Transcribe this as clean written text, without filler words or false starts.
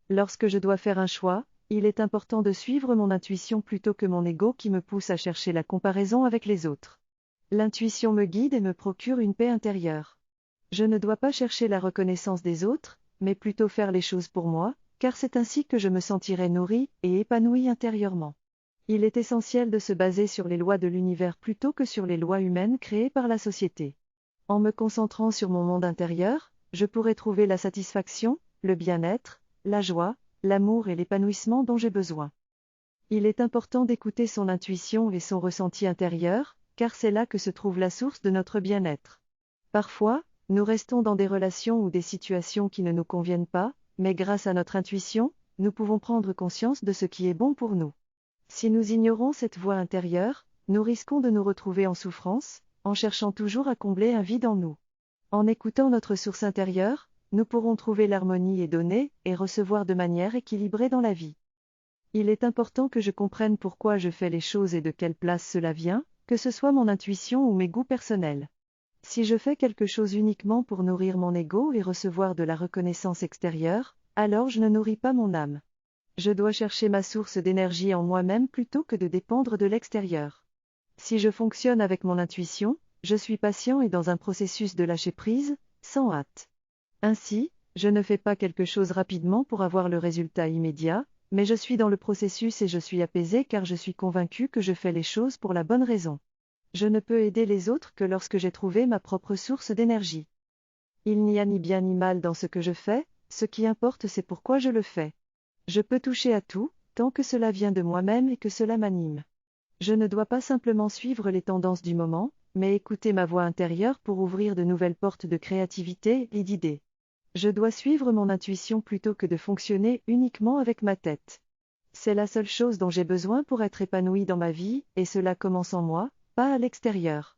Lorsque je dois faire un choix, il est important de suivre mon intuition plutôt que mon ego qui me pousse à chercher la comparaison avec les autres. L'intuition me guide et me procure une paix intérieure. Je ne dois pas chercher la reconnaissance des autres, mais plutôt faire les choses pour moi, car c'est ainsi que je me sentirai nourri et épanoui intérieurement. Il est essentiel de se baser sur les lois de l'univers plutôt que sur les lois humaines créées par la société. En me concentrant sur mon monde intérieur, je pourrai trouver la satisfaction, le bien-être, la joie, l'amour et l'épanouissement dont j'ai besoin. Il est important d'écouter son intuition et son ressenti intérieur, car c'est là que se trouve la source de notre bien-être. Parfois, nous restons dans des relations ou des situations qui ne nous conviennent pas, mais grâce à notre intuition, nous pouvons prendre conscience de ce qui est bon pour nous. Si nous ignorons cette voie intérieure, nous risquons de nous retrouver en souffrance, en cherchant toujours à combler un vide en nous. En écoutant notre source intérieure, nous pourrons trouver l'harmonie et donner et recevoir de manière équilibrée dans la vie. Il est important que je comprenne pourquoi je fais les choses et de quelle place cela vient, que ce soit mon intuition ou mes goûts personnels. Si je fais quelque chose uniquement pour nourrir mon ego et recevoir de la reconnaissance extérieure, alors je ne nourris pas mon âme. Je dois chercher ma source d'énergie en moi-même plutôt que de dépendre de l'extérieur. Si je fonctionne avec mon intuition, je suis patient et dans un processus de lâcher prise, sans hâte. Ainsi, je ne fais pas quelque chose rapidement pour avoir le résultat immédiat, mais je suis dans le processus et je suis apaisé car je suis convaincu que je fais les choses pour la bonne raison. Je ne peux aider les autres que lorsque j'ai trouvé ma propre source d'énergie. Il n'y a ni bien ni mal dans ce que je fais, ce qui importe c'est pourquoi je le fais. Je peux toucher à tout, tant que cela vient de moi-même et que cela m'anime. Je ne dois pas simplement suivre les tendances du moment, mais écouter ma voix intérieure pour ouvrir de nouvelles portes de créativité et d'idées. Je dois suivre mon intuition plutôt que de fonctionner uniquement avec ma tête. C'est la seule chose dont j'ai besoin pour être épanoui dans ma vie, et cela commence en moi, pas à l'extérieur.